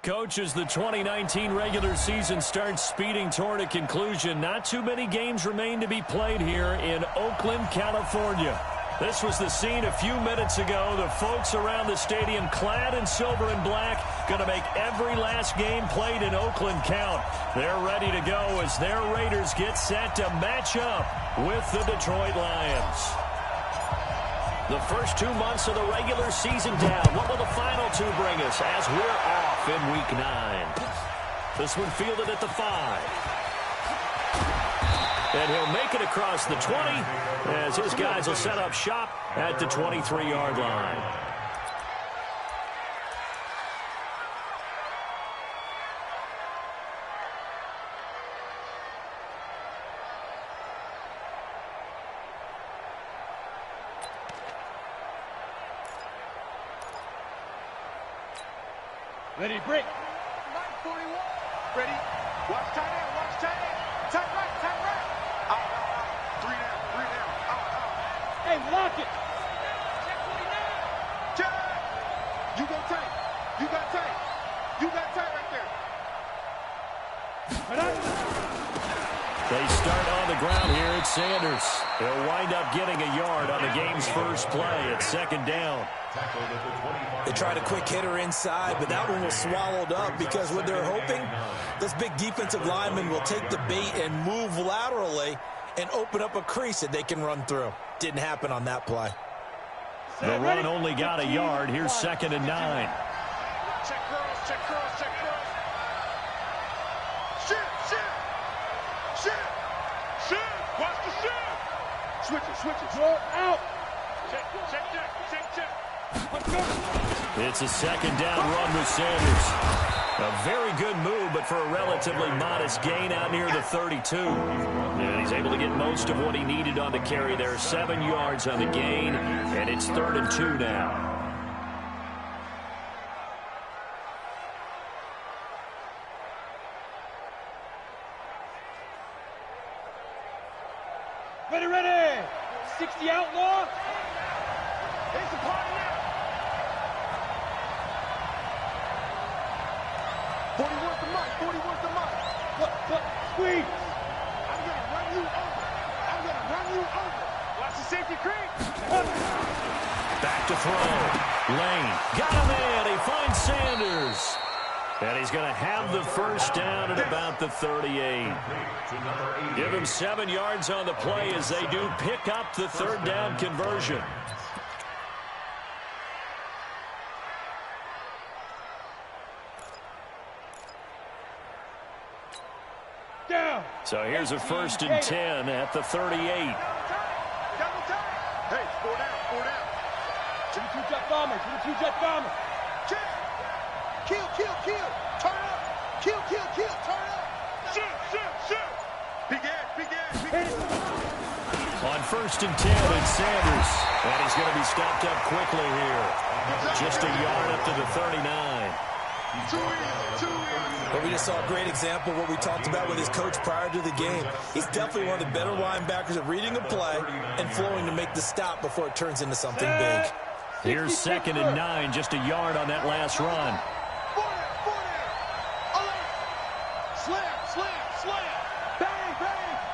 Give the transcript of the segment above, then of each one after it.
Coach, as the 2019 regular season starts speeding toward a conclusion, not too many games remain to be played here in Oakland, California. This was the scene a few minutes ago. The folks around the stadium clad in silver and black going to make every last game played in Oakland count. They're ready to go as their Raiders get set to match up with the Detroit Lions. The first 2 months of the regular season down. What will the final two bring us as we're off in Week 9? This one fielded at the 5. And he'll make it across the 20 as his guys will set up shop at the 23-yard line. Ready, break. 41. Ready. Watch tight end. Watch tight end. Tight right. Tight right. Out. 3 down. 3 down. Out. Hey, lock it. Check. You go tight. You got tight. You got tight right there. They start on the ground here at Sanders. He'll wind up getting a yard on the game's first play at 2nd down. They tried a quick hitter inside, but that one was swallowed up because what they're hoping, this big defensive lineman will take the bait and move laterally and open up a crease that they can run through. Didn't happen on that play. The run only got a yard. Here's 2nd and 9. Check curls. Check curls. Check curls. Shit. Watch the shit. Switch it. Throw out. Check. It's a 2nd down run with Sanders. A very good move, but for a relatively modest gain out near the 32. And he's able to get most of what he needed on the carry there. 7 yards on the gain, and it's 3rd and 2 now. Ready. 60 outlaw. It's a party now. 41's the mark. 41's the mark. What? Squeeze. I'm going to run you over. Watch the safety creep. Back to throw. Lane. Got him in. He finds Sanders. And he's going to have the first down at about the 38. Give him 7 yards on the play as they do pick up the 3rd down conversion. Down. So here's a 1st and 10 at the 38. Double time. Hey, 4 down. 22 jet bomber. Check. Kill. Turn up. Kill. Turn up. Shoot. Big head. On 1st and 10, it's Sanders. And he's going to be stopped up quickly here. Just a yard up to the 39. Too easy. But we just saw a great example of what we talked about with his coach prior to the game. He's definitely one of the better linebackers at reading a play and flowing to make the stop before it turns into something big. Here's 2nd and 9, just a yard on that last run. 4 down. Slam.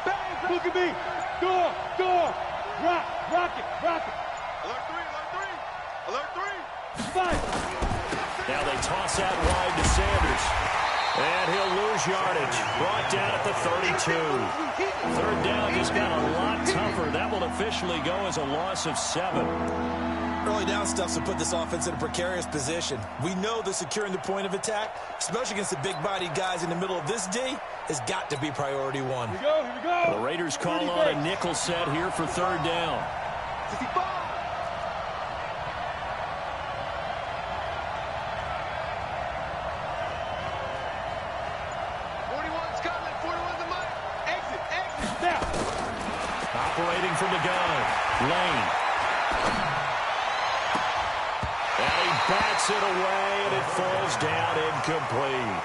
Bang. Look at me. Door. Rock it. Alert 3. 5. Now they toss out wide to Sanders. And he'll lose yardage. Brought down at the 32. 3rd down just got a lot tougher. That will officially go as a loss of 7. Early down stuff's to put this offense in a precarious position. We know that securing the point of attack, especially against the big-bodied guys in the middle of this D, has got to be priority 1. Here we go. The Raiders call on a nickel set here for 3rd down. 41's coming. 41's the mark. Exit. Now. Operating from the gun. Lane. And he bats it away, and it falls down incomplete.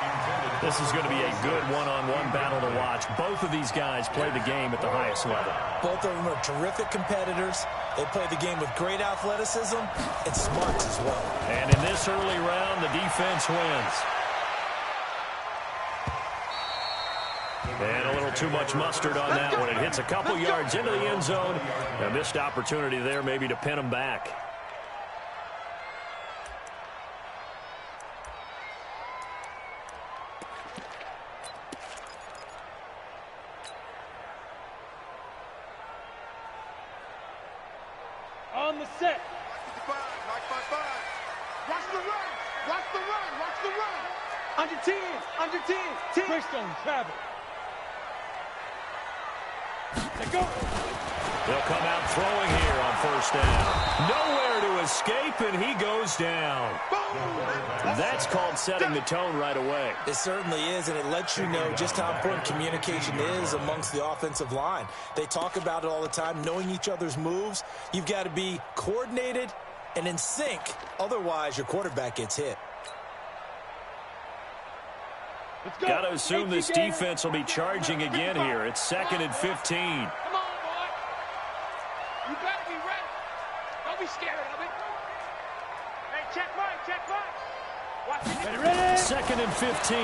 This is going to be a good one-on-one battle to watch. Both of these guys play the game at the highest level. Both of them are terrific competitors. They play the game with great athleticism and smarts as well. And in this early round, the defense wins. And a little too much mustard on that one. It hits a couple yards into the end zone. A missed opportunity there maybe to pin him back. On the set. Watch the run. Watch the run. Watch the run. Under 10. Under 10. 10. Twist on travel. Let go. They'll come out throwing here on first down. Nowhere to escape, and he goes down. That's called setting the tone right away. It certainly is, and it lets you know just how important communication is amongst the offensive line. They talk about it all the time, knowing each other's moves. You've got to be coordinated and in sync. Otherwise, your quarterback gets hit. Got to assume this defense will be charging again here. It's 2nd and 15. Come on, boy. You better be ready. Don't be scared of it. Hey, check right, check right. Watch it. Ready? 2nd and 15.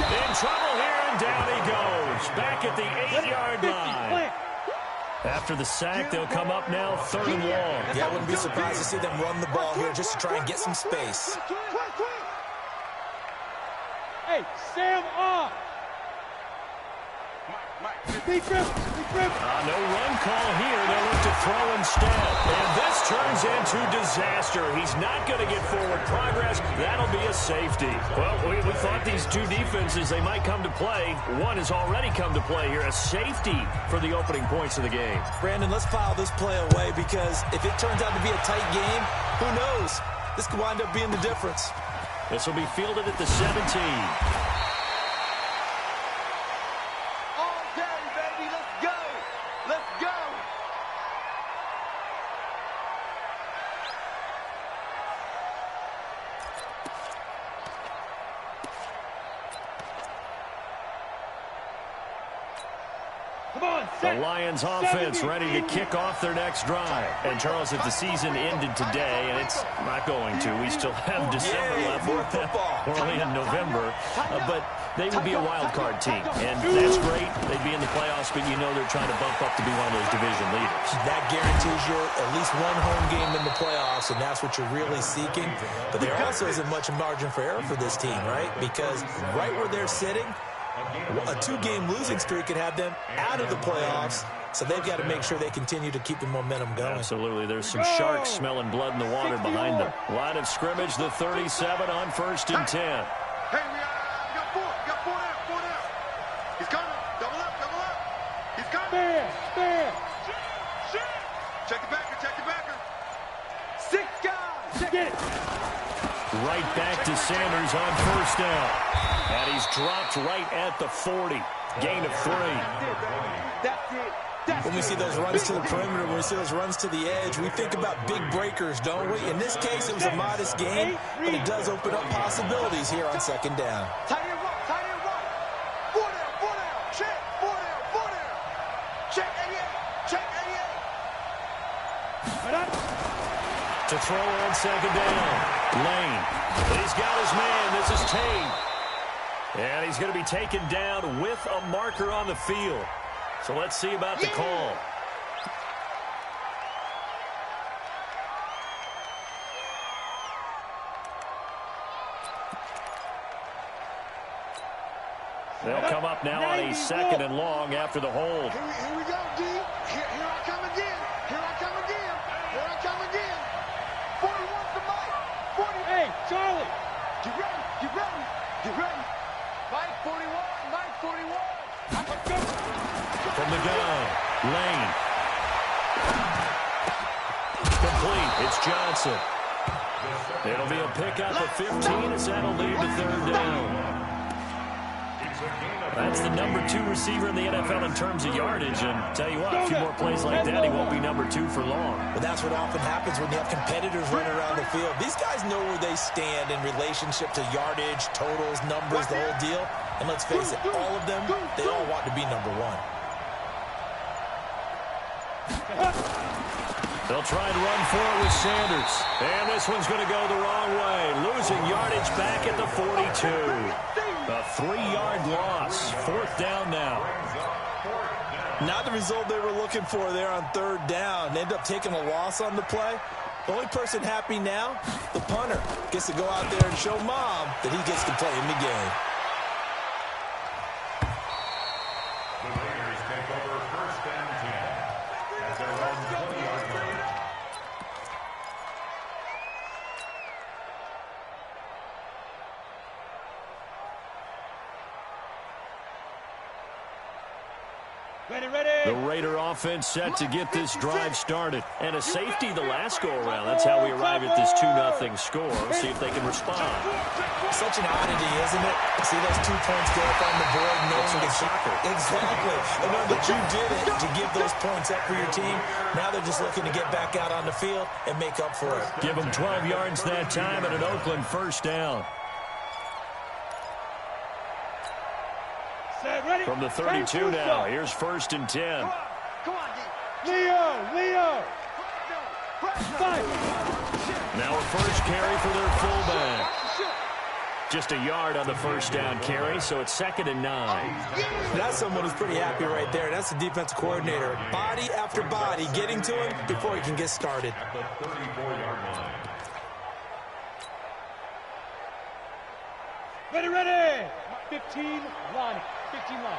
In trouble here, and down he goes. Back at the 8-yard line. After the sack, they'll come up now 3rd and long. Yeah, I wouldn't be surprised to see them run the ball here just to try and get some space. Hey, Sam off. Be dribble. No run call here. They'll look to throw instead. And this turns into disaster. He's not going to get forward progress. That'll be a safety. Well, we thought these two defenses, they might come to play. One has already come to play here. A safety for the opening points of the game. Brandon, let's file this play away because if it turns out to be a tight game, who knows? This could wind up being the difference. This will be fielded at the 17. The Lions offense ready to kick off their next drive. And Charles, if the season ended today, and it's not going to, we still have December left. We're only in November. But they would be a wild card team. And that's great. They'd be in the playoffs, but you know they're trying to bump up to be one of those division leaders. That guarantees you at least one home game in the playoffs, and that's what you're really seeking. But there also isn't much margin for error for this team, right? Because right where they're sitting, a 2-game losing streak could have them out of the playoffs, so they've got to make sure they continue to keep the momentum going. Absolutely. There's some sharks smelling blood in the water behind them. Line of scrimmage, the 37 on 1st and 10. Hey, we got 4. We got 4 down. He's coming. Double up. He's coming. Spare. Check the backer. 6 guys. Get it. Right back to Sanders on 1st down. And he's dropped right at the 40. Gain of 3. That's it. When we see those runs to the perimeter, when we see those runs to the edge, we think about big breakers, don't we? In this case, it was a modest gain, but it does open up possibilities here on 2nd down. Tight end right. 4 down. Check. 4 down. Check 88. To throw on 2nd down. Lane. He's got his man. This is Tate. And he's going to be taken down with a marker on the field. So let's see about the call. They'll come up now on a 2nd and long after the hold. Here we go, D. Here I come again. 41 to Mike. 40. Hey, Charlie. Get ready. Mike 41. From the gun, Lane. Complete. It's Johnson. It'll be a pickup of 15 as that'll lead to 3rd down. That's the number 2 receiver in the NFL in terms of yardage. And tell you what, a few more plays like that, he won't be number 2 for long. But that's what often happens when you have competitors running around the field. These guys know where they stand in relationship to yardage, totals, numbers, the whole deal. And let's face it, all of them, they all want to be number 1. They'll try and run for it with Sanders. And this one's going to go the wrong way. Losing yardage back at the 42. A 3-yard loss. 4th down now. Not the result they were looking for there on 3rd down. They end up taking a loss on the play. The only person happy now, the punter, gets to go out there and show Mom that he gets to play in the game. The Raiders take over 1st and 10 at their own 20-yard line. The Raider offense set to get this drive started. And a safety the last go-around. That's how we arrive at this 2-0 score. See if they can respond. Such an oddity, isn't it? See those 2 points go up on the board. It's like soccer. Exactly. And know that you did it to give those points up for your team. Now they're just looking to get back out on the field and make up for it. Give them 12 yards that time and an Oakland 1st down. From the 32 now, here's 1st and 10. Come on, Leo! Now a first carry for their fullback. Just a yard on the 1st down carry, so it's 2nd and 9. That's someone who's pretty happy right there. That's the defensive coordinator. Body after body getting to him before he can get started. At the 34-yard line. Ready! 15 line. 15 line.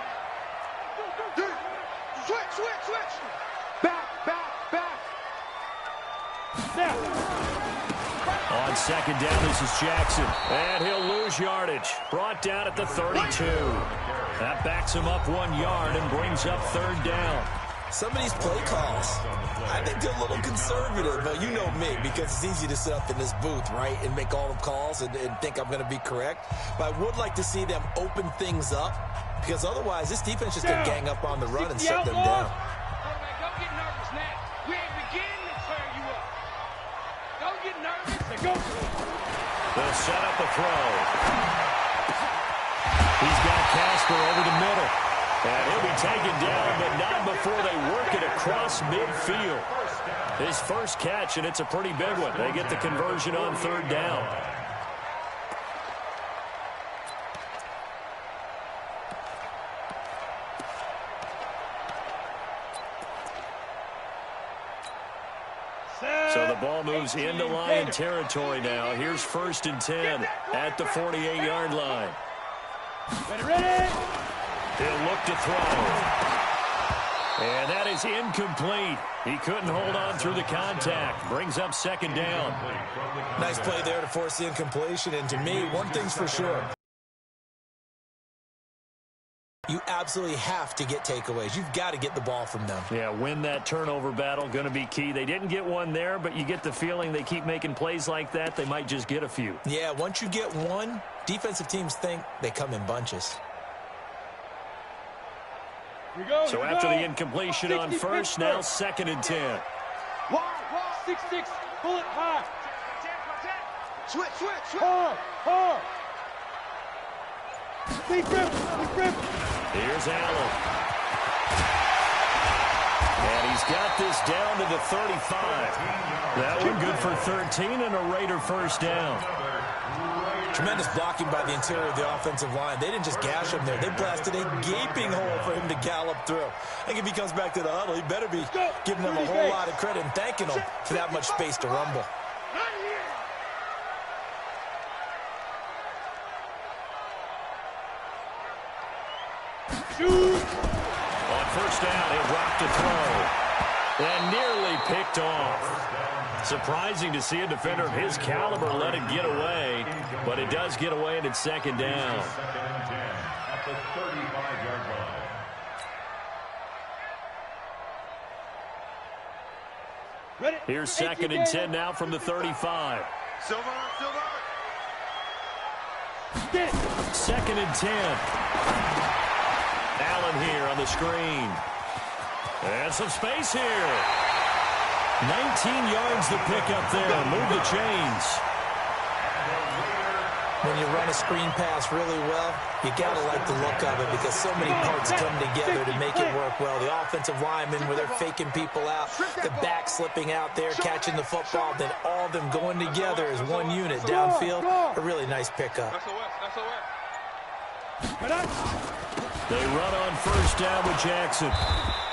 Switch! Back! Now! On 2nd down, this is Jackson. And he'll lose yardage. Brought down at the 32. That backs him up 1 yard and brings up 3rd down. Some of these play calls, I think they're a little conservative. But you know me, because it's easy to sit up in this booth, right, and make all the calls and think I'm going to be correct. But I would like to see them open things up, because otherwise this defense just going to gang up on the run and shut them down. Don't get nervous now. We ain't beginning to tear you up. Don't get nervous. Go. They'll set up a throw. He's got Casper over the middle. And he'll be taken down, but not before they work it across midfield. His first catch, and it's a pretty big one. They get the conversion on 3rd down. So the ball moves into Lion territory now. Here's 1st and 10 at the 48-yard line. Ready? He'll look to throw. And that is incomplete. He couldn't hold on through the contact. Brings up 2nd down. Nice play there to force the incompletion. And to me, one thing's for sure. You absolutely have to get takeaways. You've got to get the ball from them. Yeah, win that turnover battle. Going to be key. They didn't get one there, but you get the feeling they keep making plays like that, they might just get a few. Yeah, once you get one, defensive teams think they come in bunches. So after the incompletion on 1st, now 2nd and 10. 6-6, pull it high. Switch. Hard. Big grip. Here's Allen. And he's got this down to the 35. That one good for 13 and a Raider 1st down. Tremendous blocking by the interior of the offensive line. They didn't just gash him there. They blasted a gaping hole for him to gallop through. I think if he comes back to the huddle, he better be giving them a whole lot of credit and thanking them for that much space to rumble. Shoot! On 1st down, he'll drop to throw. And nearly picked off. Surprising to see a defender of his caliber let it get away, but it does get away and it's 2nd down. At the 35-yard line. Here's 2nd and 10 now from the 35. Silver. 2nd and 10. Allen here on the screen. And some space here. 19 yards to pick up there. Move the chains. When you run a screen pass really well, you got to like the look of it because so many parts come together to make it work well. The offensive linemen, where they're faking people out, the back slipping out there, catching the football, then all of them going together as one unit downfield. A really nice pickup. They run on first down with Jackson.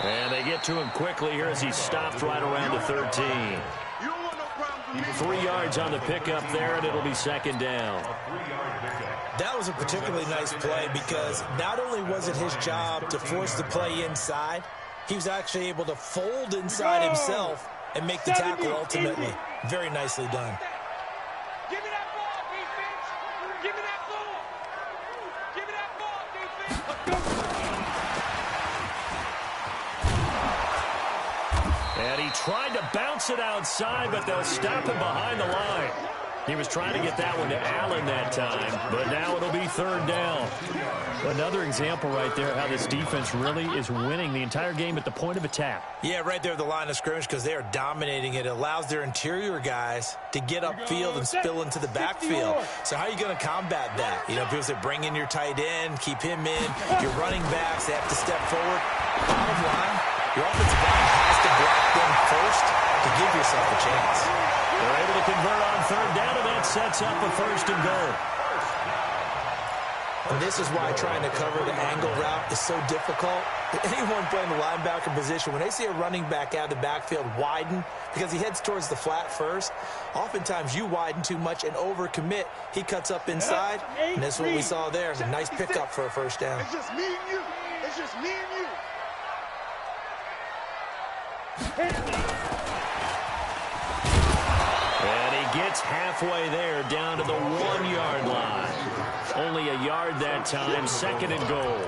And they get to him quickly here as he's stopped right around the 13. 3 yards on the pickup there, and it'll be second down. That was a particularly nice play because not only was it his job to force the play inside, he was actually able to fold inside himself and make the tackle ultimately. Very nicely done. Give me that ball, defense. Give me that ball. Give me that ball, defense. And he tried to bounce it outside, but they'll stop him behind the line. He was trying to get that one to Allen that time, but now it'll be third down. Another example right there how this defense really is winning the entire game at the point of attack. Yeah, right there at the line of scrimmage because they are dominating it. It allows their interior guys to get upfield and spill into the backfield. So how are you going to combat that? You know, people say bring in your tight end, keep him in. Your running backs, they have to step forward. Bottom line, your offensive line has to block them first to give yourself a chance. They're able to convert on third down, and that sets up a first and goal. And this is why trying to cover the angle route is so difficult. Anyone playing the linebacker position, when they see a running back out of the backfield widen, because he heads towards the flat first, oftentimes you widen too much and overcommit. He cuts up inside, and this is what we saw there. It's a nice pickup for a first down. It's just me and you. It's just me and you. And he gets halfway there down to the 1-yard line. Only a yard that time, second and goal.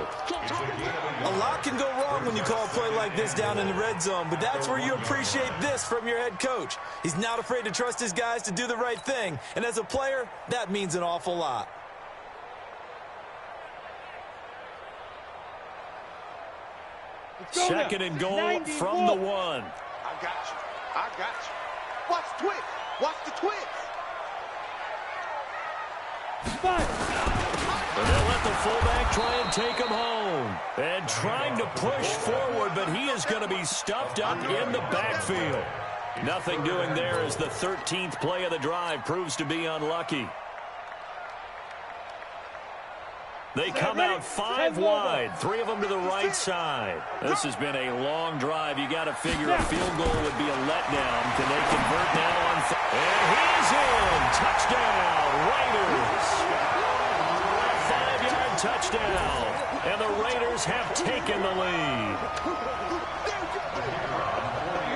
A lot can go wrong when you call a play like this down in the red zone, but that's where you appreciate this from your head coach. He's not afraid to trust his guys to do the right thing, and as a player, that means an awful lot. Second and goal from the 1. I got you. I got you. Watch the twitch. Watch the twitch. And they'll let the fullback try and take him home. And trying to push forward, but he is going to be stuffed up in the backfield. Nothing doing there as the 13th play of the drive proves to be unlucky. They come out 5 wide, 3 of them to the right side. This has been a long drive. You got to figure a field goal would be a letdown. Can they convert now on? And he's in. Touchdown, Raiders. 5-yard touchdown. And the Raiders have taken the lead.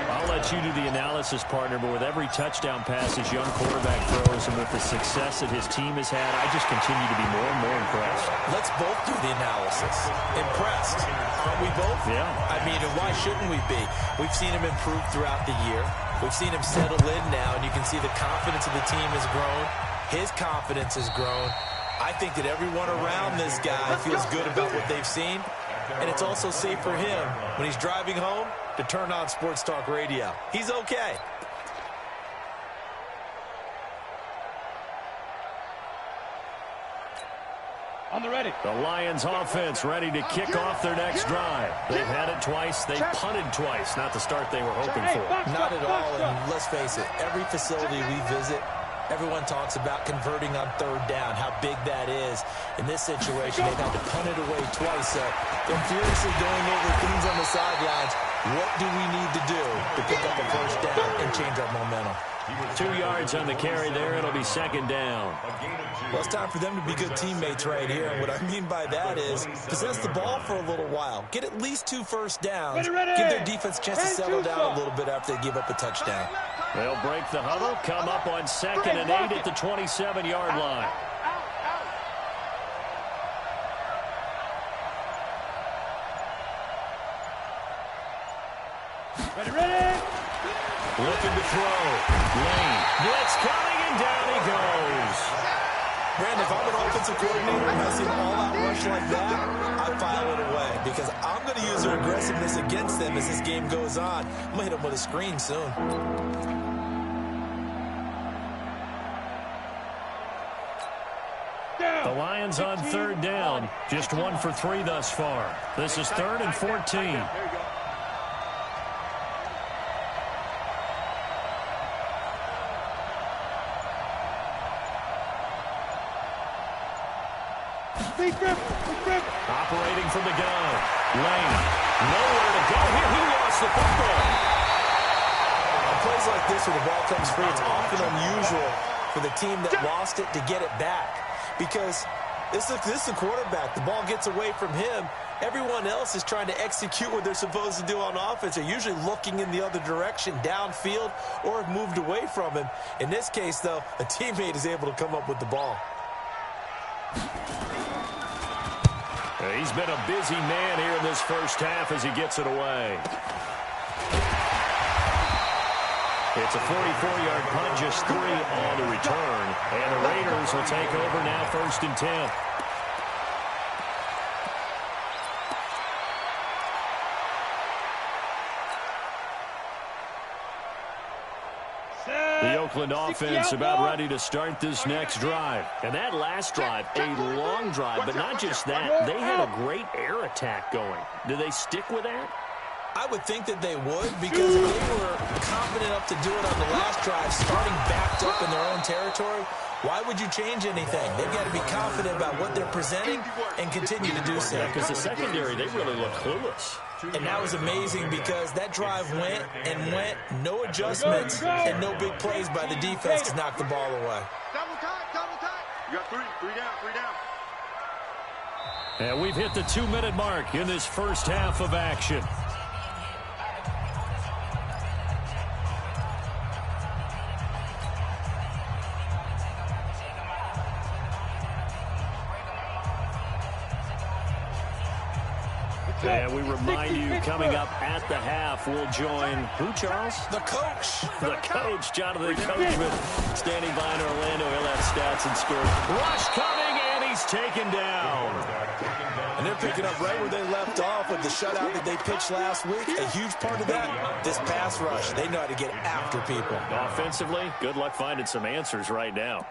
I'll let you do the analysis, partner, but with every touchdown pass his young quarterback throws and with the success that his team has had, I just continue to be more and more impressed. Let's both do the analysis. Impressed. Aren't we both? Yeah. I mean, and why shouldn't we be? We've seen him improve throughout the year. We've seen him settle in now, and you can see the confidence of the team has grown. His confidence has grown. I think that everyone around this guy feels good about what they've seen, and it's also safe for him when he's driving home to turn on Sports Talk Radio. He's okay. On the ready. The Lions offense ready to kick off their next drive. They've had it twice. They've punted twice. Not the start they were hoping for. Not at all, and let's face it, every facility we visit, everyone talks about converting on third down, how big that is. In this situation, they've had to punt it away twice, so they're furiously going over things on the sidelines. What do we need to do to pick up a first down and change our momentum? 2 yards on the carry there. It'll be second down. Well, it's time for them to be good teammates right here. And what I mean by that is possess the ball for a little while. Get at least 2 first downs. Give their defense a chance to settle down a little bit after they give up a touchdown. They'll break the huddle, come up on 2nd and 8 at the 27-yard line. Ready. Looking to throw. Lane. Blitz coming, and down he goes. Brandon, if I'm an offensive coordinator and I see an all-out rush like that, I file it away because I'm going to use their aggressiveness against them as this game goes on. I'm going to hit them with a screen soon. The Lions on third down. Just 1 for 3 thus far. This is 3rd and 14. Lane. operating from the gun. Lane, nowhere to go here. He lost the football. On plays like this where the ball comes free, it's often unusual for the team that lost it to get it back. Because this is a quarterback. The ball gets away from him. Everyone else is trying to execute what they're supposed to do on offense. They're usually looking in the other direction, downfield, or have moved away from him. In this case, though, a teammate is able to come up with the ball. He's been a busy man here in this first half as he gets it away. It's a 44-yard punt, just 3 on the return. And the Raiders will take over now, 1st and 10. The Oakland offense about ready to start this next drive. And that last drive, a long drive, but not just that. They had a great air attack going. Do they stick with that? I would think that they would, because if they were confident enough to do it on the last drive, starting backed up in their own territory, why would you change anything? They've got to be confident about what they're presenting and continue to do so. Because the secondary, they really look clueless. And that was amazing because that drive went and went, no adjustments, and no big plays by the defense to knock the ball away. Double time, double time. You got 3 down, 3 down. And we've hit the 2-minute mark in this first half of action. And we remind you, coming up at the half, we'll join who, Charles? The coach. The coach, Jonathan Coachman, standing by in Orlando. He'll have stats and scores. Rush coming, and he's taken down. And they're picking up right where they left off with the shutout that they pitched last week. A huge part of that, this pass rush. They know how to get after people. Offensively, good luck finding some answers right now.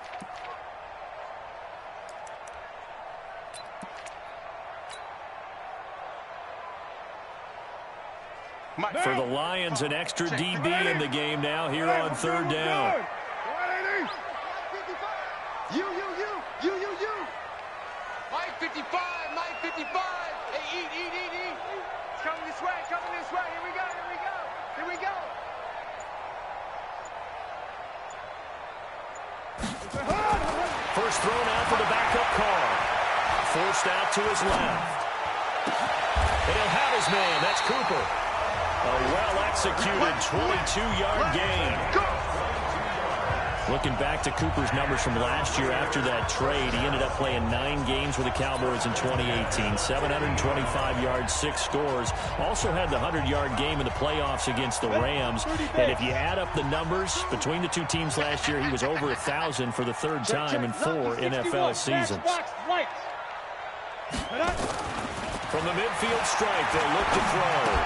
For the Lions, an extra DB in the game now here on 3rd down. You. Mike 55. Hey, eat. It's coming this way. Here we go. First thrown out for the backup call. Forced out to his left. And he'll have his man. That's Cooper. A well-executed 22-yard gain. Looking back to Cooper's numbers from last year after that trade, he ended up playing 9 games with the Cowboys in 2018. 725 yards, 6 scores. Also had the 100-yard game in the playoffs against the Rams. And if you add up the numbers between the two teams last year, he was over 1,000 for the 3rd time in 4 NFL seasons. From the midfield stripe, they'll look to throw.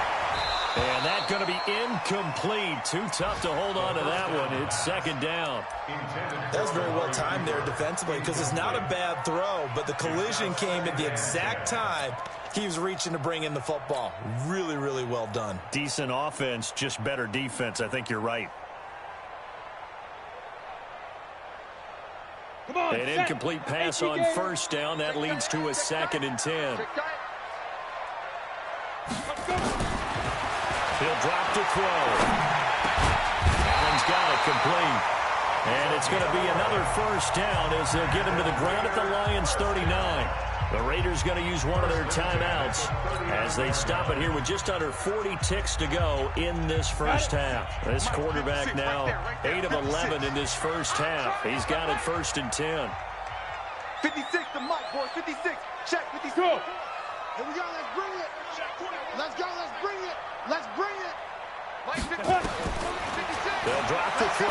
And that's going to be incomplete. Too tough to hold on to that one. It's 2nd down. That was very well timed there defensively because it's not a bad throw, but the collision came at the exact time he was reaching to bring in the football. Really, really well done. Decent offense, just better defense. I think you're right. An incomplete pass on 1st down. That leads to a 2nd and 10. He'll drop to throw. Allen's got it complete. And it's going to be another 1st down as they'll get him to the ground at the Lions 39. The Raiders going to use one of their timeouts as they stop it here with just under 40 ticks to go in this first half. This quarterback now 8 of 11 in this first half. He's got it 1st and 10. 56 to Mike, boys. 56. Check 56. Here we go. Let's bring it. Let's go. Let's bring it. Let's bring it. Mike 56. They'll drop the throw.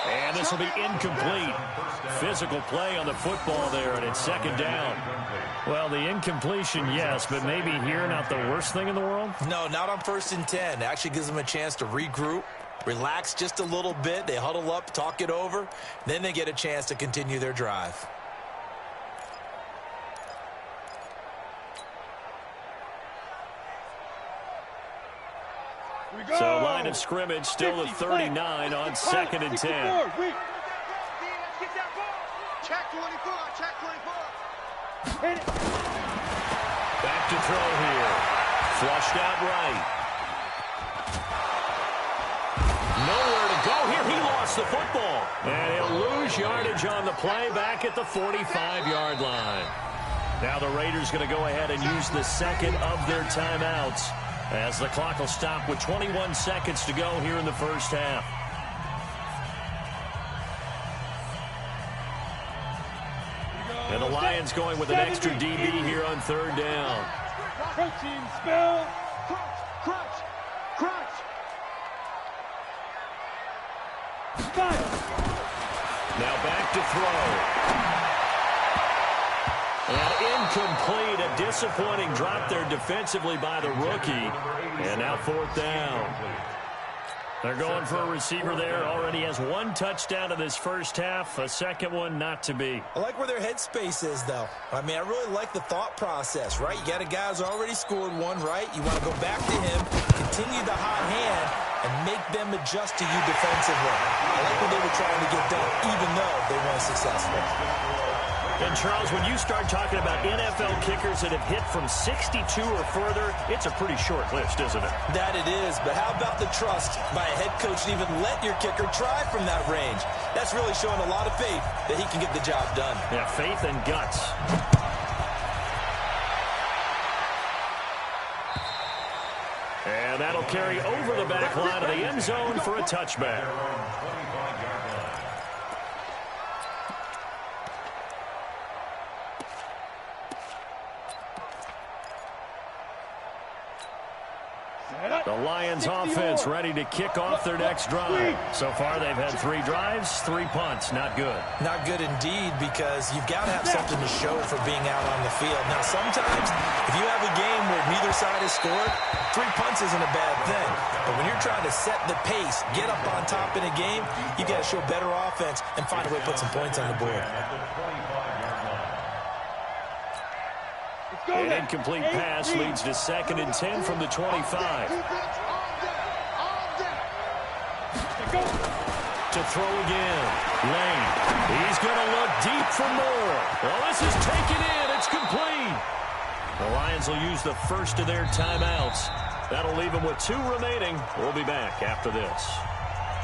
And this will be incomplete. Physical play on the football there, and it's 2nd down. Well, the incompletion, yes, but maybe here not the worst thing in the world? No, not on 1st and 10. It actually gives them a chance to regroup, relax just a little bit. They huddle up, talk it over. Then they get a chance to continue their drive. So line of scrimmage still at 39 on 2nd and 10. Check 24. Back to throw here. Flushed out right. Nowhere to go here. He lost the football. And he'll lose yardage on the play back at the 45-yard line. Now the Raiders going to go ahead and use the second of their timeouts as the clock will stop with 21 seconds to go here in the first half. And the Lions going with an extra DB here on third down. Protein spell. Crunch. Now back to throw. And incomplete. A disappointing drop there defensively by the rookie. And now fourth down. They're going for a receiver there. Already has one touchdown in this first half. A second one not to be. I like where their headspace is, though. I mean, I really like the thought process, right? You got a guy who's already scored one, right? You want to go back to him, continue the hot hand, and make them adjust to you defensively. I like what they were trying to get done, even though they weren't successful. And, Charles, when you start talking about NFL kickers that have hit from 62 or further, it's a pretty short list, isn't it? That it is, but how about the trust by a head coach to even let your kicker try from that range? That's really showing a lot of faith that he can get the job done. Yeah, faith and guts. And that'll carry over the back line of the end zone for a touchback. The Lions offense ready to kick off their next drive. So far they've had 3 drives, 3 punts. Not good. Not good indeed, because you've got to have something to show for being out on the field. Now sometimes if you have a game where neither side has scored, 3 punts isn't a bad thing. But when you're trying to set the pace, get up on top in a game, you got to show better offense and find a way to put some points on the board. An incomplete pass leads to 2nd and 10 from the 25. To throw again. Lane. He's going to look deep for more. Well, this is taken in. It's complete. The Lions will use the first of their timeouts. That'll leave them with 2 remaining. We'll be back after this.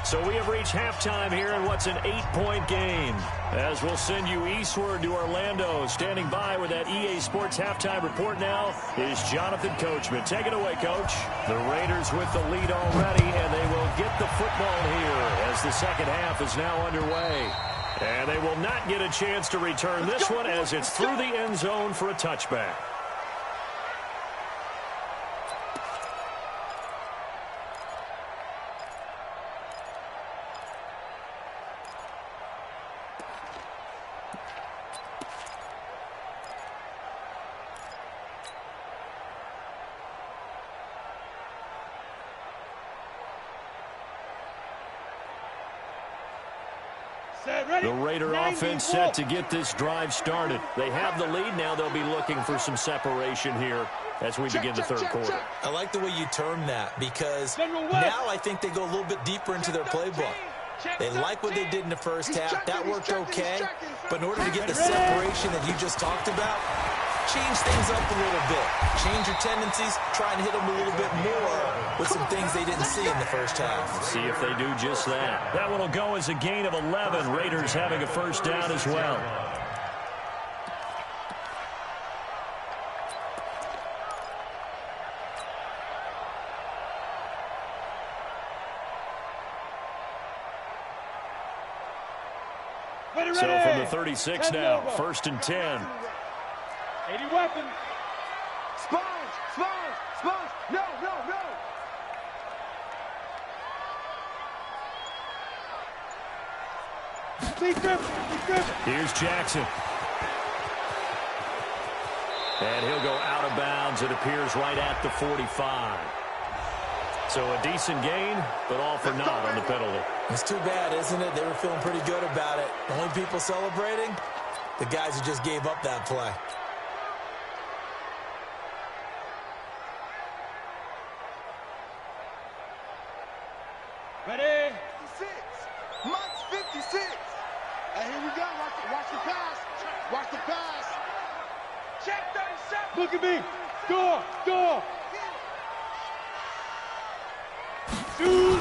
So we have reached halftime here in what's an 8-point game. As we'll send you eastward to Orlando. Standing by with that EA Sports halftime report now is Jonathan Coachman. Take it away, Coach. The Raiders with the lead already, and they will get the football here as the second half is now underway. And they will not get a chance to return this one as it's through the end zone for a touchback. The Raider offense set to get this drive started. They have the lead. Now they'll be looking for some separation here as we begin the third quarter. I like the way you term that, because now I think they go a little bit deeper into their playbook. They like what they did in the first half. That worked okay. But in order to get the separation that you just talked about, change things up a little bit. Change your tendencies. Try and hit them a little bit more with some things they didn't see in the first half. See if they do just that. That one will go as a gain of 11. Raiders having a first down as well. So from the 36 now, 1st and 10. 80 weapon. Sponge. No. Here's Jackson. And he'll go out of bounds. It appears right at the 45. So a decent gain, but all for naught on the penalty. It's too bad, isn't it? They were feeling pretty good about it. The only people celebrating, the guys who just gave up that play. Ready? 56. Mike's 56. And here we go. Watch the pass. Watch the pass. check 37. Look at me. Door. Shoot.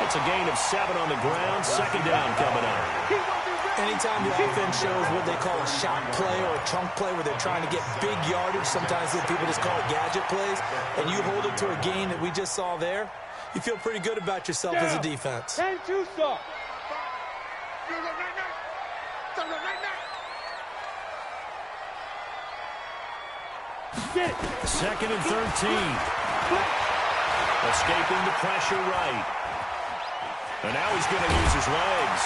It's a gain of 7 on the ground. Second down coming up. Anytime the offense shows what they call a shot play or a chunk play where they're trying to get big yardage, sometimes people just call it gadget plays, and you hold it to a gain that we just saw there, you feel pretty good about yourself as a defense. 10-2 stop. Get it. Second and 13. Escaping the pressure right. And now he's going to use his legs.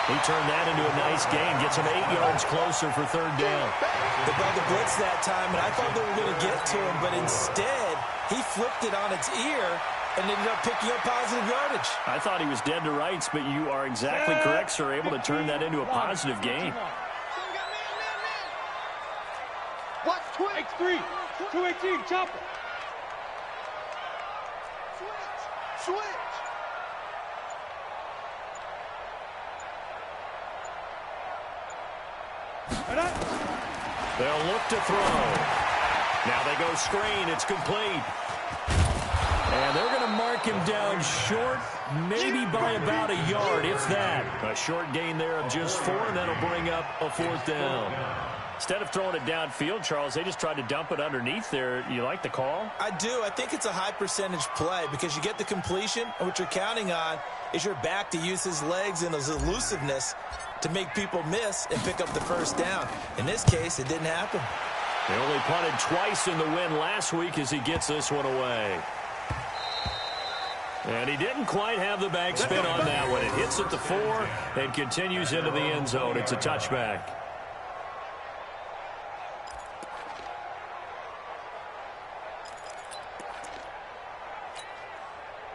He turned that into a nice gain. Gets him 8 yards closer for third down. They brought the blitz that time, and I thought they were going to get to him, but instead, he flipped it on its ear and ended up picking up positive yardage. I thought he was dead to rights, but you are exactly correct, sir. Able to turn that into a positive gain. Watch twitch. X3. 218. Chopper. Switch. They'll look to throw. Now they go screen. It's complete. And they're going to mark him down short, maybe by about a yard, if that. A short gain there of just 4, and that'll bring up a 4th down. Instead of throwing it downfield, Charles, they just tried to dump it underneath there. You like the call? I do. I think it's a high percentage play because you get the completion, and what you're counting on is your back to use his legs and his elusiveness to make people miss and pick up the first down. In this case, it didn't happen. They only punted twice in the win last week as he gets this one away. And he didn't quite have the back spin on that one. It hits at the 4 and continues into the end zone. It's a touchback.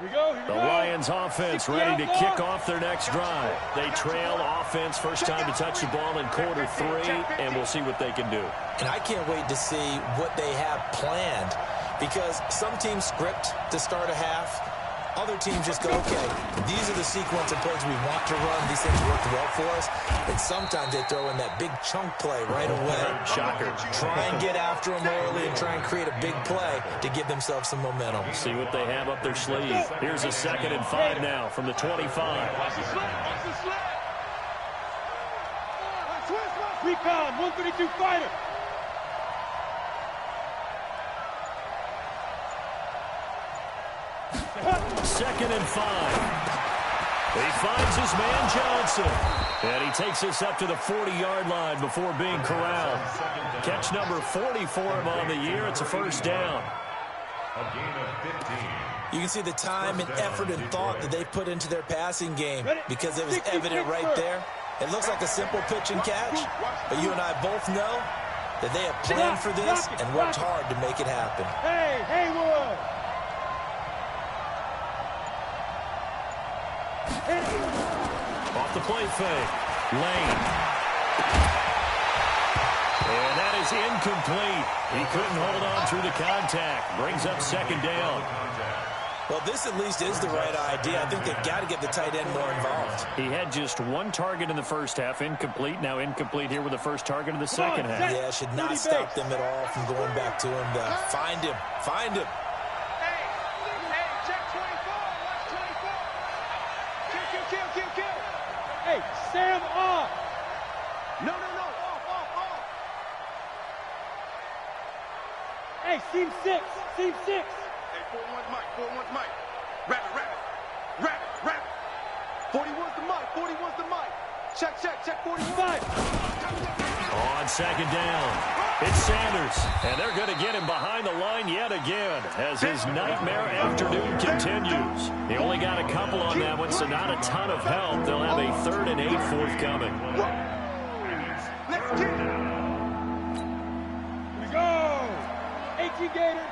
The Lions offense ready to kick off their next drive. They trail offense first time to touch the ball in quarter 3, and we'll see what they can do. And I can't wait to see what they have planned because some teams script to start a half. Other teams just go, okay, these are the sequence of plays we want to run. These things work well for us. And sometimes they throw in that big chunk play right away. Shocker. Try and get after them early and try and create a big play to give themselves some momentum. See what they have up their sleeve. Here's a 2nd and 5 now from the 25. Recon, 132 fighter. Second and 5. He finds his man Johnson. And he takes us up to the 40-yard line before being corralled. Catch number 40 for him on the year. It's a first down. A gain of 15. You can see the time and effort and thought that they put into their passing game because it was evident right there. It looks like a simple pitch and catch, but you and I both know that they have planned for this and worked hard to make it happen. Hey, Haywood. Off the play fake. Lane. And that is incomplete. He couldn't hold on through the contact. Brings up second down. Well, this at least is the right idea. I think they've got to get the tight end more involved. He had just 1 target in the first half. Incomplete. Now incomplete here with the first target of the second half. Yeah, should not stop them at all from going back to him to find him. Find him. Hey, Sam off. No, off. Hey, seam 6. Hey, 4-1's Mike. Rabbit. 41's the mic. Check, 45. On second down, it's Sanders, and they're going to get him behind the line yet again as his nightmare afternoon continues. He only got a couple on that one, so not a ton of help. They'll have a 3rd and 8 forthcoming. Let's get it. Here we go. 18 Gator.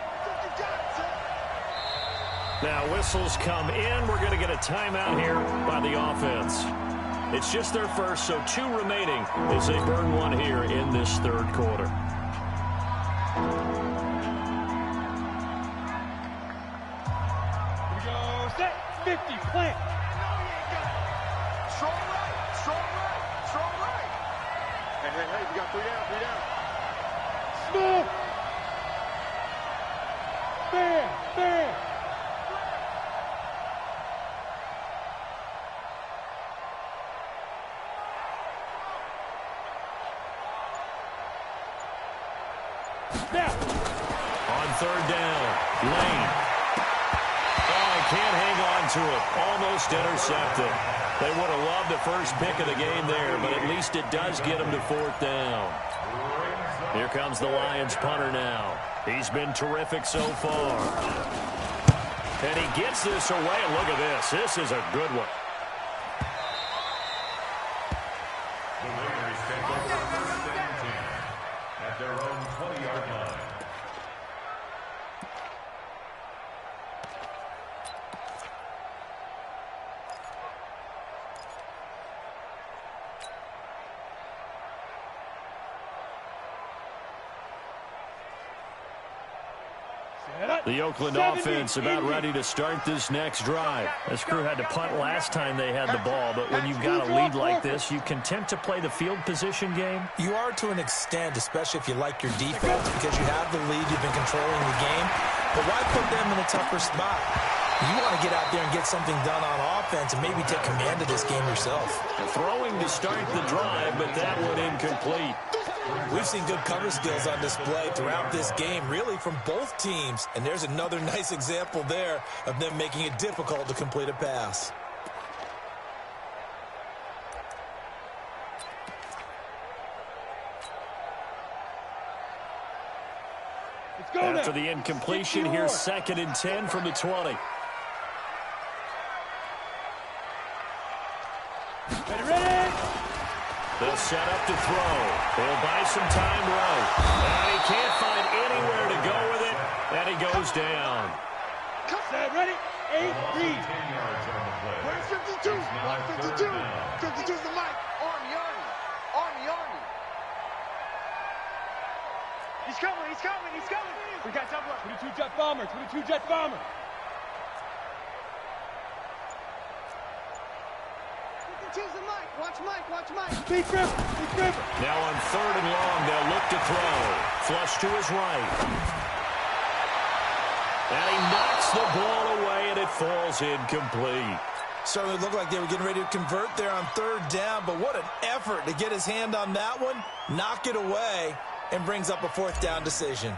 Now whistles come in. We're going to get a timeout here by the offense. It's just their first, so 2 remaining as they burn 1 here in this 3rd quarter. Here we go. Set. 50. Plant. Troy, Now. On third down, Lane. Oh, he can't hang on to it. Almost intercepted. They would have loved the first pick of the game there, but at least it does get them to fourth down. Here comes the Lions punter now. He's been terrific so far. And he gets this away, and look at this. This is a good one. The Raiders take over first and 10 at their own 20-yard line. The Oakland offense about ready to start this next drive. This crew had to punt last time they had the ball, but when you've got a lead like this, you can tend to play the field position game. You are to an extent, especially if you like your defense, because you have the lead, you've been controlling the game. But why put them in a tougher spot? You want to get out there and get something done on offense and maybe take command of this game yourself. Throwing to start the drive, but that one incomplete. We've seen good cover skills on display throughout this game, really from both teams. And there's another nice example there of them making it difficult to complete a pass. Let's go After now. the incompletion, here's 2nd and 10 from the 20. Ready? They'll set up to throw. They'll buy some time right. And he can't find anywhere to go with it. And he goes down. Set, ready? 8, 3. 10 yards on the play. Where's 52? It's now Like 52. third down. 52's the mic. Army, Army. Army, Army. He's coming, he's coming, he's coming. We got double up. 22 jet bomber, 22 jet bomber. 52's the mic. Watch Mike, watch Mike. Big River, Big River. Now on 3rd and long, they'll look to throw. Flush to his right. And he knocks the ball away, and it falls incomplete. Certainly looked like they were getting ready to convert there on 3rd down, but what an effort to get his hand on that one, knock it away, and brings up a 4th down decision.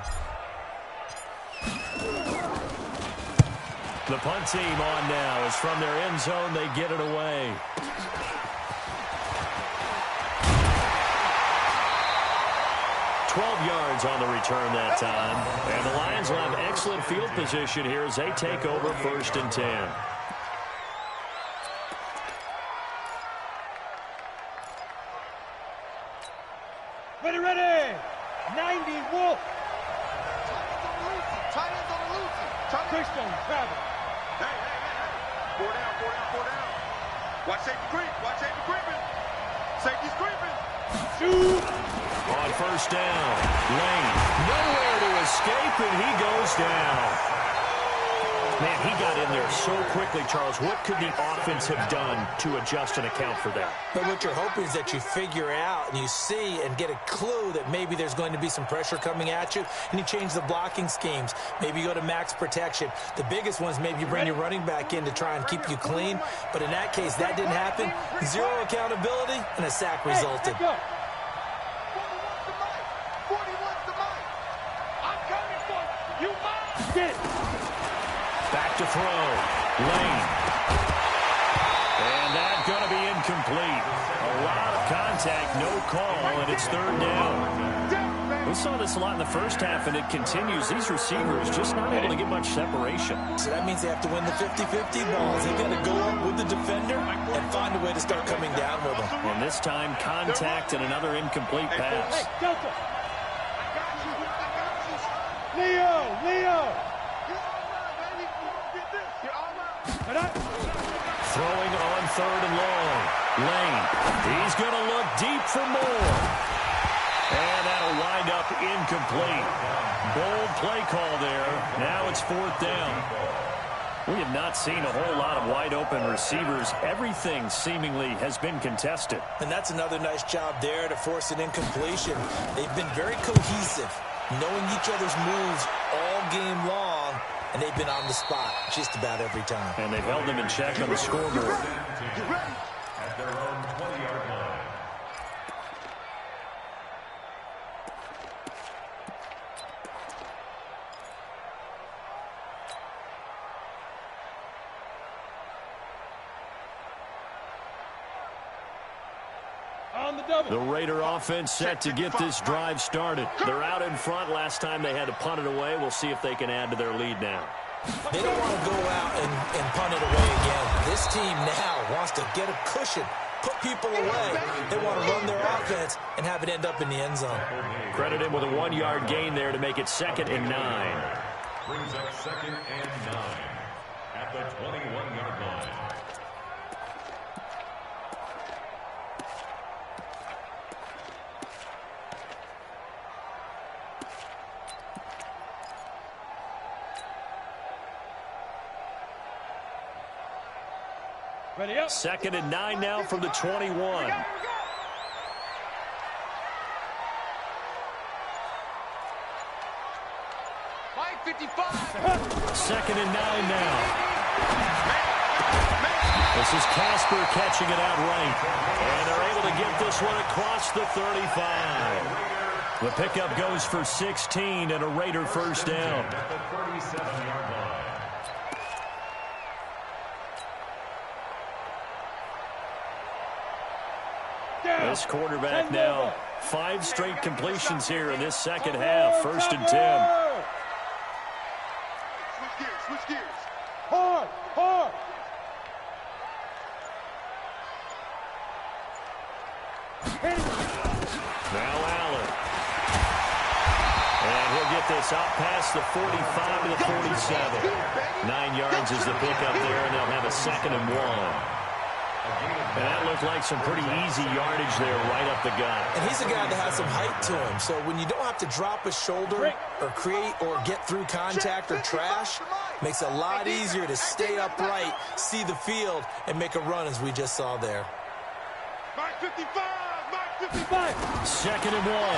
The punt team on now as from their end zone, they get it away. Yards on the return that time. And the Lions will have excellent field position here as they take over 1st and 10. Ready, ready. 90 Wolf. Tight ends on the loose. Christian, travel. Hey. 4 down. Watch safety creep. Watch safety creeping. Safety's creeping. Shoot. On 1st down, Lane, nowhere to escape, and he goes down. Man, he got in there so quickly, Charles. What could the offense have done to adjust and account for that? But what you're hoping is that you figure out and you see and get a clue that maybe there's going to be some pressure coming at you, and you change the blocking schemes. Maybe you go to max protection. The biggest ones, maybe you bring your running back in to try and keep you clean. But in that case, that didn't happen. 0 accountability, and a sack resulted. Hey, 41's the mic. I'm coming for you. You mine. get it. Back to throw. Lane. And that's going to be incomplete. A lot of contact, no call, and it's 3rd down. We saw this a lot in the first half, and it continues. These receivers just not able to get much separation. So that means they have to win the 50-50 balls. They've got to go up with the defender and find a way to start coming down with them. And this time, contact and another incomplete pass. Hey, Delta. Leo. Throwing on 3rd and long. Lane. He's going to look deep for more. And that'll wind up incomplete. Bold play call there. Now it's 4th down. We have not seen a whole lot of wide open receivers. Everything seemingly has been contested. And that's another nice job there to force an incompletion. They've been very cohesive, knowing each other's moves all game long, and they've been on the spot just about every time. And they've held them in check on the scoreboard. You ready? At their own 20-yard line. On the double. The Raider offense set to get this drive started. They're out in front. Last time they had to punt it away. We'll see if they can add to their lead now. They don't want to go out and punt it away again. This team now wants to get a cushion, put people away. They want to run their offense and have it end up in the end zone. Credit him with a 1-yard gain there to make it 2nd and 9. Brings up 2nd and 9 at the 21-yard line. Ready up. 2nd and 9 now from the 21. Mike 55. 2nd and 9 now. This is Casper catching it outright. And they're able to get this one across the 35. The pickup goes for 16 and a Raider first down. At the 37-yard line. This quarterback now 5 straight completions here in this second half. 1st and 10. Switch gears, switch gears. Hard, hard. Now Allen. And he'll get this out past the 45 to the 47. 9 yards is the pickup there, and they'll have a 2nd and 1. And that looked like some pretty easy yardage there right up the gut. And he's a guy that has some height to him. So when you don't have to drop a shoulder or create or get through contact or trash, makes it a lot easier to stay upright, see the field, and make a run as we just saw there. Mark 55, Mark 55. 2nd and 1.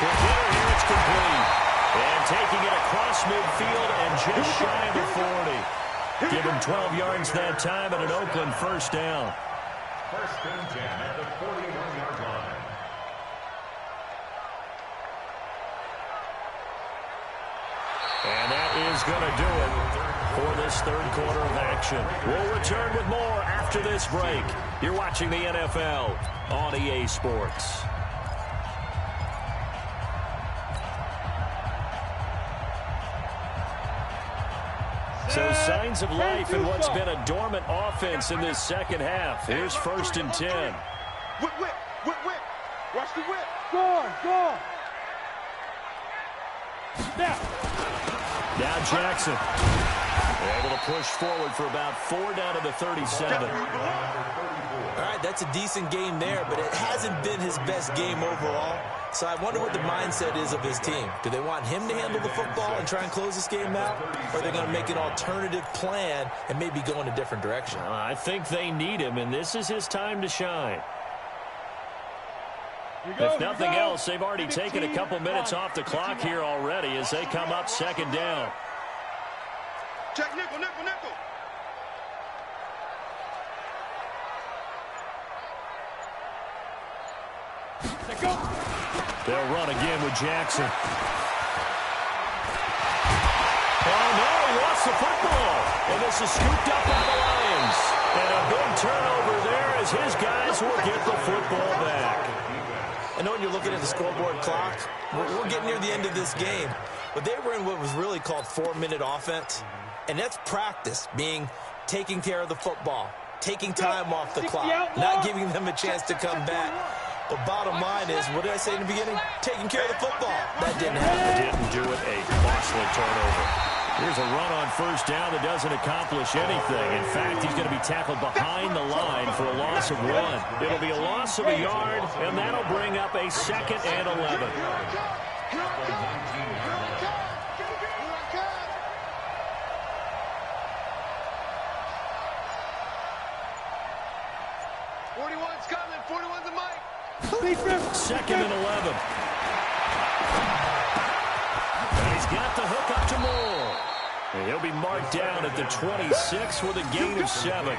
For Hitter here, it's complete. And taking it across midfield and just shy of the 40. Give him 12 yards that time and an Oakland first down. 1st and 10 at the 41-yard line. And that is going to do it for this 3rd quarter of action. We'll return with more after this break. You're watching the NFL on EA Sports. So signs of life in what's been a dormant offense in this second half. Here's 1st and 10. Whip, whip, whip, whip. Watch the whip. Go. Now Jackson. They're able to push forward for about 4 down to the 37. All right, that's a decent game there, but it hasn't been his best game overall. So I wonder what the mindset is of his team. Do they want him to handle the football and try and close this game out? Or are they going to make an alternative plan and maybe go in a different direction? I think they need him, and this is his time to shine. If nothing else, they've already taken a couple minutes off the clock here already as they come up 2nd down. Check nickel, nickel, nickel. They'll run again with Jackson. Oh, no, he lost the football. And this is scooped up by the Lions. And a big turnover there as his guys will get the football back. I know when you're looking at the scoreboard clock, we're getting near the end of this game. But they were in what was really called 4-minute offense. And that's practice, being taking care of the football, taking time off the clock, not giving them a chance to come back. But bottom line is, what did I say in the beginning? Taking care of the football. That didn't happen. Didn't do it. A costly turnover. Here's a run on 1st down that doesn't accomplish anything. In fact, he's going to be tackled behind the line for a loss of 1. It'll be a loss of a yard, and that'll bring up a 2nd and 11. Second and 11. And he's got the hook up to Moore. And he'll be marked down at the 26 with a gain of 7.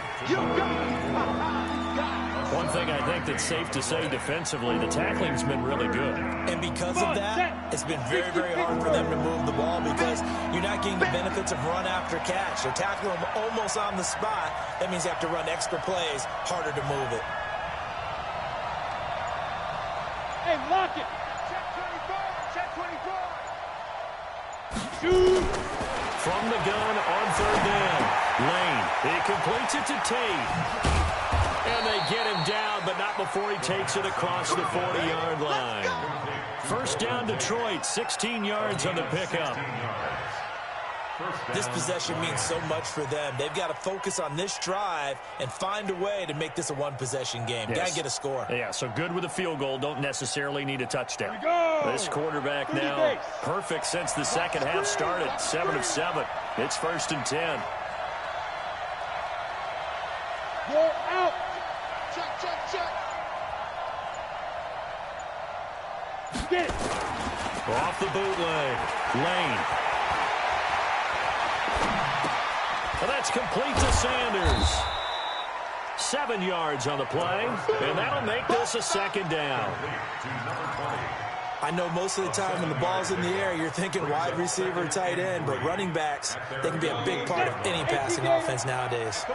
One thing something I think that's safe to say defensively. The tackling's been really good. And because of that, it's been very, very hard for them to move the ball because you're not getting the benefits of run after catch. They're tackling them almost on the spot. That means you have to run extra plays, harder to move it. Hey, lock it. Check 24. Shoot. From the gun on third down. Lane, he completes it to Tate. And they get him down, but not before he takes it across the 40-yard line. First down, Detroit, 16 yards on the pickup. This possession means so much for them. They've got to focus on this drive and find a way to make this a one-possession game. Yes. Got to get a score. Yeah, so good with a field goal. Don't necessarily need a touchdown. Go. This quarterback now perfect since the second half started. 7 of 7. It's 1st and 10. Go out. Check. Get it. Off the bootleg. Lane. Well, that's complete to Sanders. 7 yards on the play, and that'll make this a second down. I know most of the time when the ball's in the air, you're thinking wide receiver, tight end, but running backs, they can be a big part of any passing offense nowadays.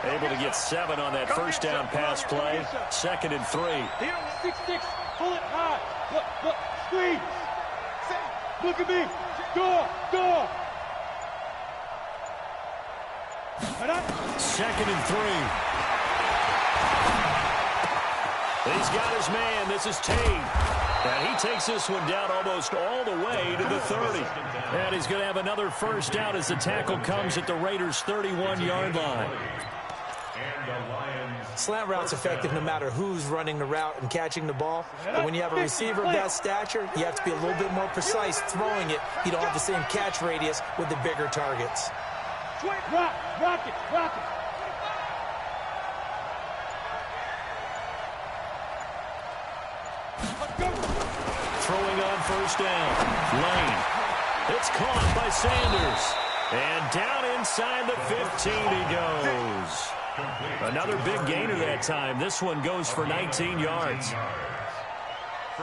Able to get 7 on that first down pass play. 2nd and 3. 6-6. Pull it high. Look. Squeeze. Look at me. Go. 2nd and 3. He's got his man. This is Tate. And he takes this one down almost all the way to the 30. And he's going to have another first down as the tackle comes at the Raiders' 31-yard line. Slant route's effective no matter who's running the route and catching the ball. But when you have a receiver of that stature, you have to be a little bit more precise throwing it. You don't have the same catch radius with the bigger targets. Rock it. Throwing on first down. Lane. It's caught by Sanders. And down inside the 15 he goes. Another big gainer that time. This one goes for 19 yards.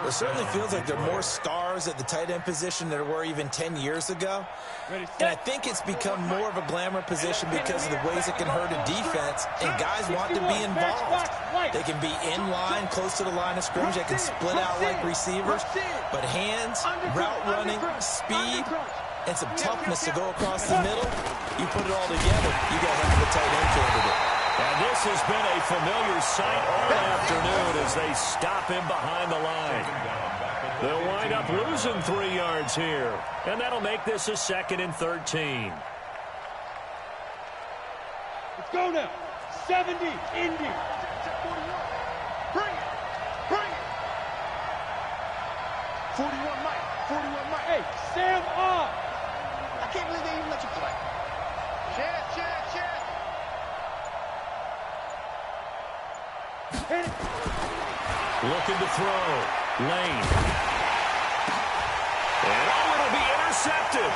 It certainly feels like there are more stars at the tight end position than there were even 10 years ago. And I think it's become more of a glamour position because of the ways it can hurt a defense, and guys want to be involved. They can be in line, close to the line of scrimmage. They can split out like receivers. But hands, route running, speed, and some toughness to go across the middle, you put it all together, you got to have a tight end candidate. And this has been a familiar sight all afternoon as they stop him behind the line. They'll wind up losing 3 yards here. And that'll make this a 2nd and 13. Let's go now. 70, Indy. Bring it. 41 Mike. Hey, Sam on. I can't believe they even let you play. Chance. Hit it. Looking to throw. Lane. And it'll be intercepted.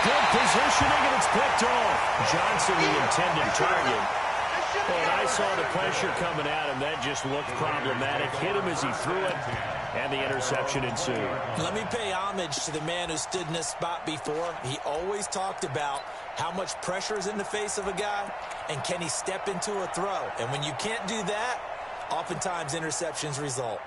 Good positioning, and it's picked off. Johnson, the intended target. And I saw the pressure coming at him. That just looked problematic. Hit him as he threw it, and the interception ensued. Let me pay homage to the man who stood in this spot before. He always talked about how much pressure is in the face of a guy, and can he step into a throw. And when you can't do that, oftentimes interceptions result.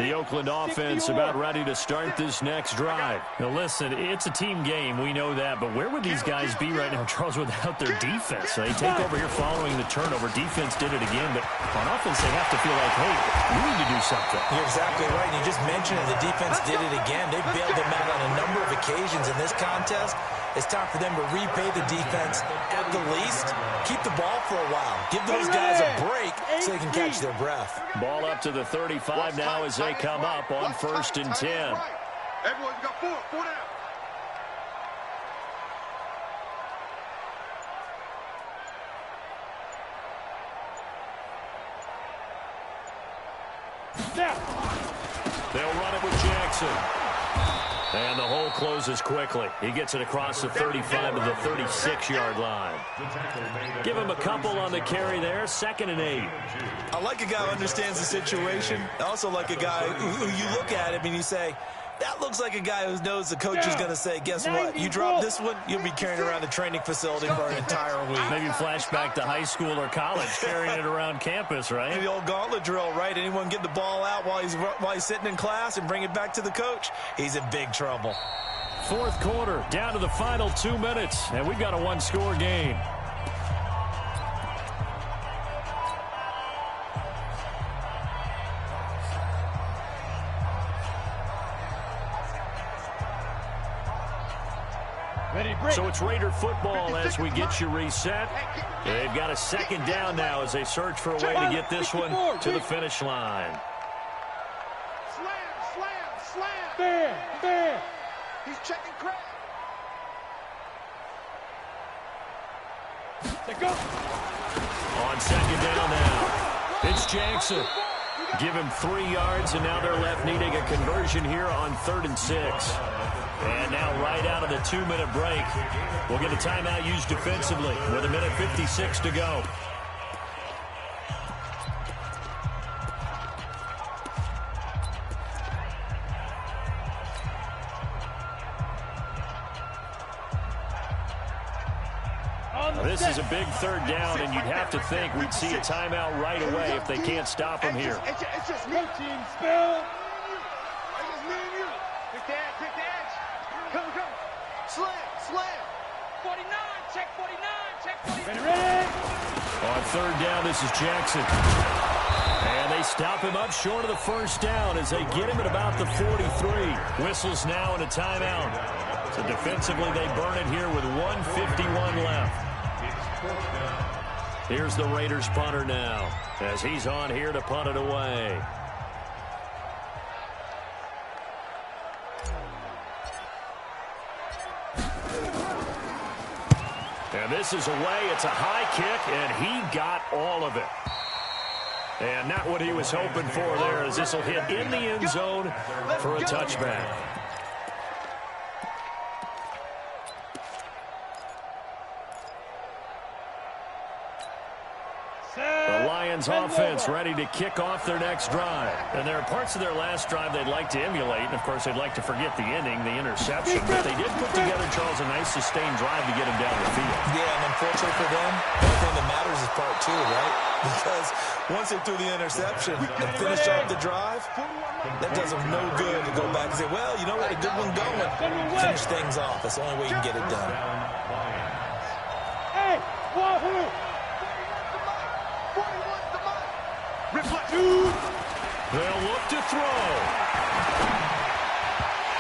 The Oakland offense about ready to start this next drive. Now, listen, it's a team game. We know that. But where would these guys be right now, Charles, without their defense? They take over here following the turnover. Defense did it again. But on offense, they have to feel like, hey, we need to do something. You're exactly right. You just mentioned it. The defense did it again. They bailed them out on a number of occasions in this contest. It's time for them to repay the defense at the least. Keep the ball for a while. Give those guys a break so they can catch their breath. Ball up to the 35 now as they come up on 1st and 10. Everyone got 4 down. They'll run it with Jackson. And the hole closes quickly. He gets it across the 35 to the 36-yard line. Give him a couple on the carry there. 2nd and 8. I like a guy who understands the situation. I also like a guy who you look at him and you say, that looks like a guy who knows the coach is going to say, guess what? You drop this one, you'll be carrying around the training facility for an entire week. Maybe flashback to high school or college, carrying it around campus, right? The old gauntlet drill, right? Anyone get the ball out while he's sitting in class and bring it back to the coach? He's in big trouble. 4th quarter, down to the final 2 minutes, and we've got a one-score game. So it's Raider football as we get you reset. They've got a 2nd down now as they search for a way to get this one to the finish line. Slam. Fair. He's checking crack. Let's go. On 2nd down now, it's Jackson. Give him 3 yards, and now they're left needing a conversion here on 3rd and 6. And now right out of the 2-minute break, we'll get a timeout used defensively with 1:56 to go. This is a big 3rd down, and you'd have to think we'd see a timeout right away if they can't stop him here. It's just me. Team spell. It's me and you. Pick the edge. Come. Slam. 49, check 49, check 49. Ready. On 3rd down, this is Jackson. And they stop him up short of the 1st down as they get him at about the 43. Whistles now and a timeout. So defensively, they burn it here with 1:51 left. Here's the Raiders punter now as he's on here to punt it away. And this is away. It's a high kick, and he got all of it. And not what he was hoping for there, as this will hit in the end zone for a touchback. The Lions offense ready to kick off their next drive. And there are parts of their last drive they'd like to emulate. And, of course, they'd like to forget the ending, the interception. But they did put together, Charles, a nice sustained drive to get him down the field. Yeah, and unfortunately for them, the only thing that matters is part 2, right? Because once they threw the interception and finished off the drive, that does them no good to go back and say, well, you know what, a good one going. Finish things off. That's the only way you can get it done. Hey, Wahoo! They'll look to throw.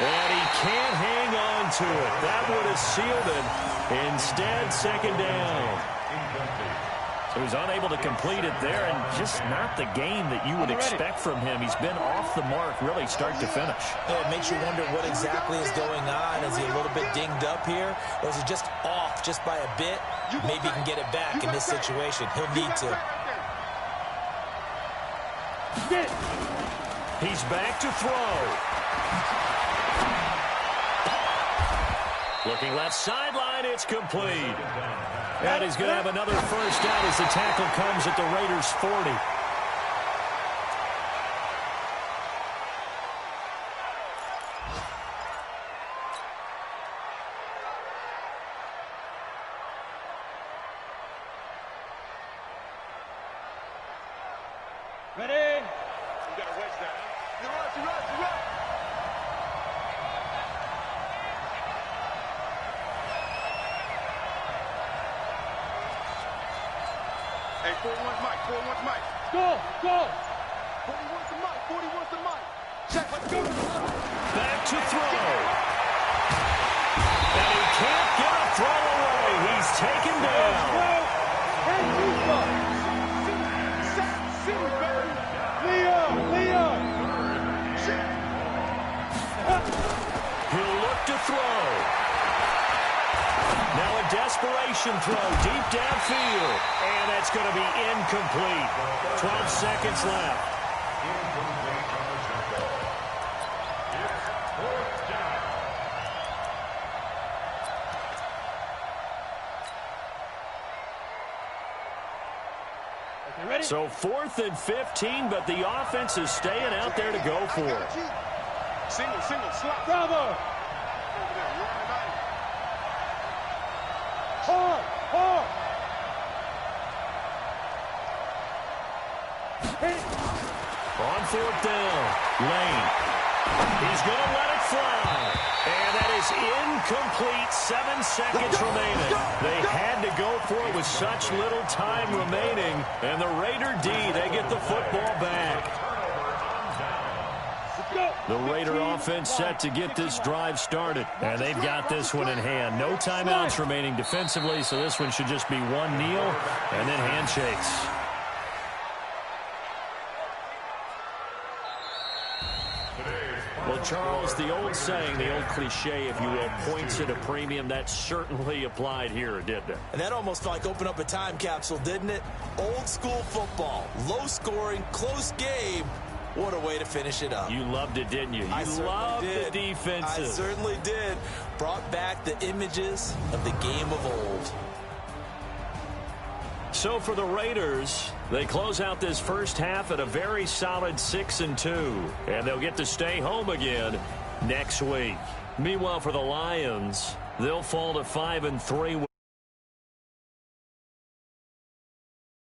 And he can't hang on to it. That would have sealed it. Instead, 2nd down. So he's unable to complete it there, and just not the game that you would expect from him. He's been off the mark really start to finish. Yeah, it makes you wonder what exactly is going on. Is he a little bit dinged up here? Or is he just off just by a bit? Maybe he can get it back in this situation. He'll need to. He's back to throw. Looking left sideline, it's complete. And he's going to have another 1st down as the tackle comes at the Raiders' 40. Ready? You got to wedge that. You run. Hey, 41's Mike. Go. 41's the mic. Check, let's go. Back to throw. And he can't get a throw away. He's taken down. He'll look to throw. Now a desperation throw deep downfield. And that's going to be incomplete. 12 seconds left. So 4th and 15, but the offense is staying out there to go for it. Single, slot. Bravo. Over there, you're on the 90. Hard. On 4th down, Lane. He's going to let it fly. And that is incomplete. 7 seconds remaining. They had to go for it with such little time remaining. And the Raider D, they get the football back. The Raider offense set to get this drive started. And they've got this one in hand. No timeouts remaining defensively, so this one should just be one kneel and then handshakes. Well, Charles, the old saying, the old cliche, if you will, points at a premium. That certainly applied here, didn't it? And that almost like opened up a time capsule, didn't it? Old school football, low scoring, close game. What a way to finish it up. You loved it, didn't you? You loved the defenses. I certainly did. Brought back the images of the game of old. So for the Raiders, they close out this first half at a very solid 6-2. And they'll get to stay home again next week. Meanwhile, for the Lions, they'll fall to 5-3.